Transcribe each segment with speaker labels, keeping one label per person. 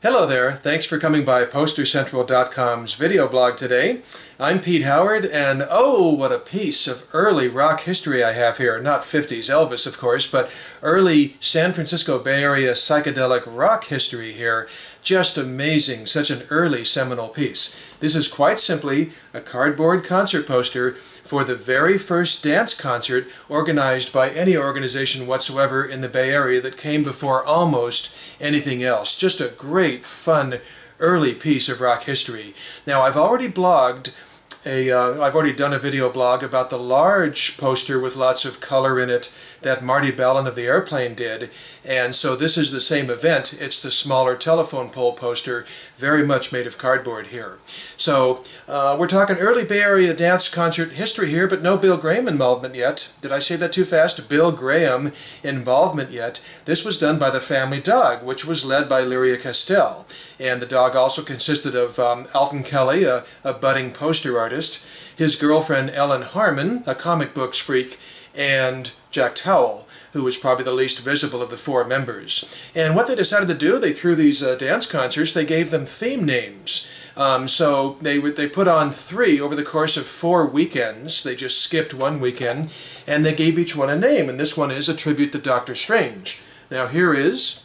Speaker 1: Hello there, thanks for coming by PosterCentral.com's video blog today. I'm Pete Howard, and oh, what a piece of early rock history I have here. Not 50s Elvis, of course, but early San Francisco Bay Area psychedelic rock history here. Just amazing, such an early seminal piece. This is quite simply a cardboard concert poster for the very first dance concert organized by any organization whatsoever in the Bay Area that came before almost anything else. Just a great, fun, early piece of rock history. Now, I've already done a video blog about the large poster with lots of color in it that Marty Balin of the Airplane did, and so this is the same event. It's the smaller telephone pole poster, very much made of cardboard here. So we're talking early Bay Area dance concert history here, but no Bill Graham involvement yet. Did I say that too fast? Bill Graham involvement yet. This was done by the Family Dog, which was led by Lyria Castell, and the dog also consisted of Alton Kelley, a budding poster artist, his girlfriend Ellen Harmon, a comic books freak, and Jack Towell, who was probably the least visible of the four members. And what they decided to do, they threw these dance concerts, they gave them theme names. So they put on 3 over the course of 4 weekends. They just skipped one weekend, and they gave each one a name, and this one is a tribute to Dr. Strange. Now here is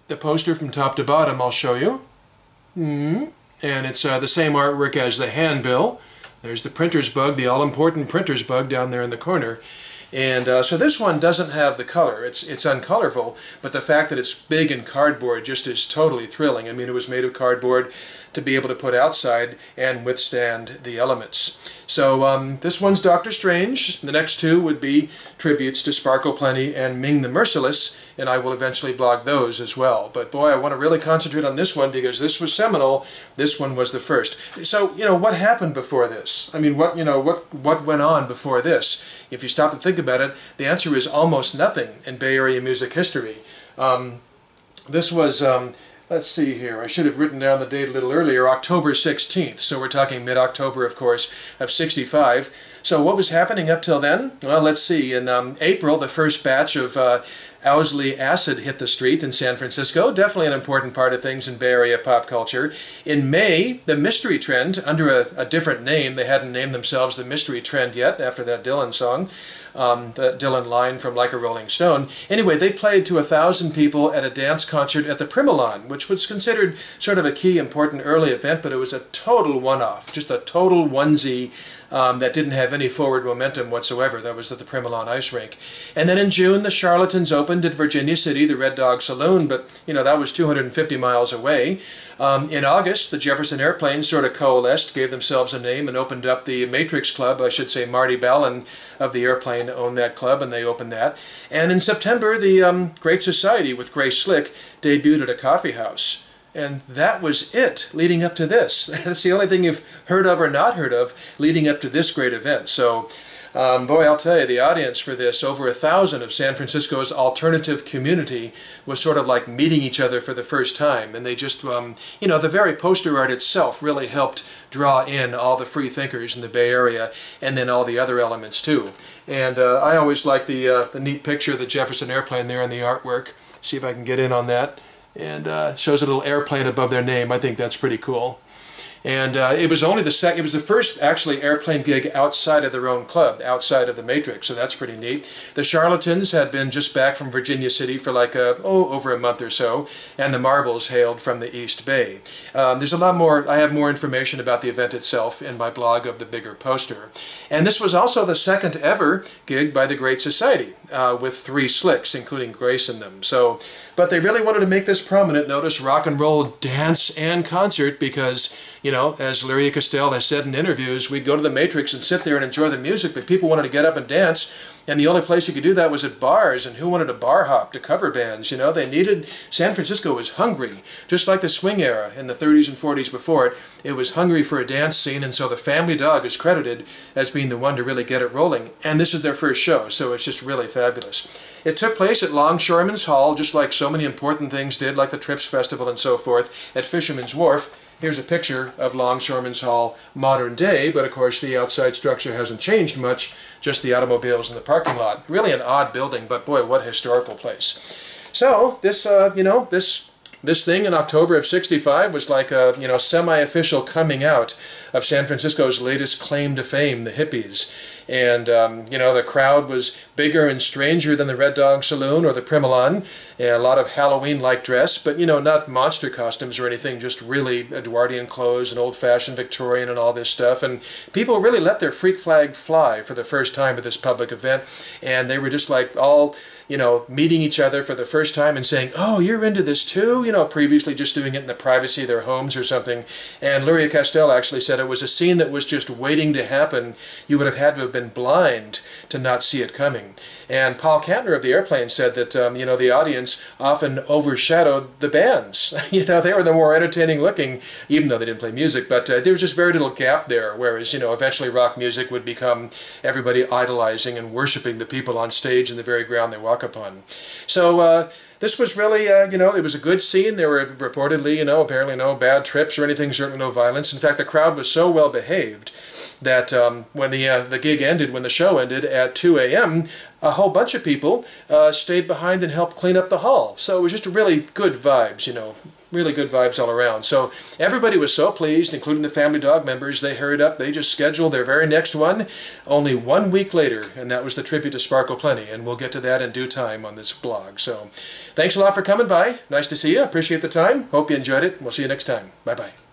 Speaker 1: the poster from top to bottom, I'll show you. And it's the same artwork as the handbill. There's the printer's bug, the all-important printer's bug down there in the corner. And so this one doesn't have the color. It's uncolorful, but the fact that it's big and cardboard just is totally thrilling. I mean, it was made of cardboard to be able to put outside and withstand the elements. So this one's Dr. Strange. The next 2 would be tributes to Sparkle Plenty and Ming the Merciless, and I will eventually blog those as well. But boy, I want to really concentrate on this one because this was seminal. This one was the first. So, what happened before this? I mean, what went on before this? If you stop to think about it, the answer is almost nothing in Bay Area music history. This was, let's see here, I should have written down the date a little earlier, October 16th, so we're talking mid-October, of course, of '65. So what was happening up till then? Well, let's see, in April, the first batch of Owsley acid hit the street in San Francisco, definitely an important part of things in Bay Area pop culture. In May, the Mystery Trend, under a different name, they hadn't named themselves the Mystery Trend yet, after that Dylan song, the Dylan line from Like a Rolling Stone. Anyway, they played to 1,000 people at a dance concert at the Primalon, which was considered sort of a key important early event, but it was a total one-off, just a total onesie that didn't have any forward momentum whatsoever. That was at the Primalon ice rink. And then in June, the Charlatans opened at Virginia City, the Red Dog Saloon, but that was 250 miles away. In August, the Jefferson Airplane sort of coalesced, gave themselves a name, and opened up the Matrix Club. I should say Marty Balin of the Airplane owned that club, and they opened that. And in September, the Great Society with Grace Slick debuted at a coffee house. And that was it, leading up to this. That's the only thing you've heard of or not heard of leading up to this great event. So, boy, I'll tell you, the audience for this, over 1,000 of San Francisco's alternative community was sort of like meeting each other for the first time. And they just, the very poster art itself really helped draw in all the free thinkers in the Bay Area, and then all the other elements too. And I always like the neat picture of the Jefferson Airplane there in the artwork. See if I can get in on that. And shows a little airplane above their name. I think that's pretty cool. And it was only it was the first actually airplane gig outside of their own club, outside of the Matrix, so that's pretty neat. The Charlatans had been just back from Virginia City for like over a month or so, and the Marbles hailed from the East Bay. There's a lot more. I have more information about the event itself in my blog of the bigger poster. And this was also the second ever gig by the Great Society, with 3 slicks, including Grace in them. So, but they really wanted to make this prominent. Notice rock and roll, dance, and concert, because as Lyria Castell has said in interviews, we'd go to the Matrix and sit there and enjoy the music, but people wanted to get up and dance, and the only place you could do that was at bars, and who wanted to bar hop to cover bands? They needed, San Francisco was hungry, just like the swing era in the 30s and 40s before it. It was hungry for a dance scene, and so the Family Dog is credited as being the one to really get it rolling, and this is their first show, so it's just really fabulous. It took place at Longshoremen's Hall, just like so many important things did, like the Trips Festival and so forth, at Fisherman's Wharf. Here's a picture of Longshoremen's Hall modern day, but of course the outside structure hasn't changed much, just the automobiles in the parking lot. Really an odd building, but boy, what a historical place. So this, this this thing in October of '65 was like a, semi-official coming out of San Francisco's latest claim to fame, the hippies. And, the crowd was bigger and stranger than the Red Dog Saloon or the Primalon. A lot of Halloween-like dress, but, not monster costumes or anything, just really Edwardian clothes and old-fashioned Victorian and all this stuff. And people really let their freak flag fly for the first time at this public event. And they were just like all, meeting each other for the first time and saying, oh, you're into this too? Previously just doing it in the privacy of their homes or something. And Luria Castell actually said it was a scene that was just waiting to happen. You would have had to have been blind to not see it coming. And Paul Kantner of the Airplane said that, the audience often overshadowed the bands. They were the more entertaining looking, even though they didn't play music, but there was just very little gap there, whereas, eventually rock music would become everybody idolizing and worshiping the people on stage and the very ground they walk upon. So, this was really, it was a good scene. There were reportedly, apparently no bad trips or anything, certainly no violence. In fact, the crowd was so well behaved that when the gig ended, when the show ended at 2 a.m., a whole bunch of people stayed behind and helped clean up the hall. So it was just really good vibes, really good vibes all around. So everybody was so pleased, including the Family Dog members. They hurried up. They just scheduled their very next one only 1 week later, and that was the tribute to Sparkle Plenty, and we'll get to that in due time on this blog. So thanks a lot for coming by. Nice to see you. Appreciate the time. Hope you enjoyed it. We'll see you next time. Bye-bye.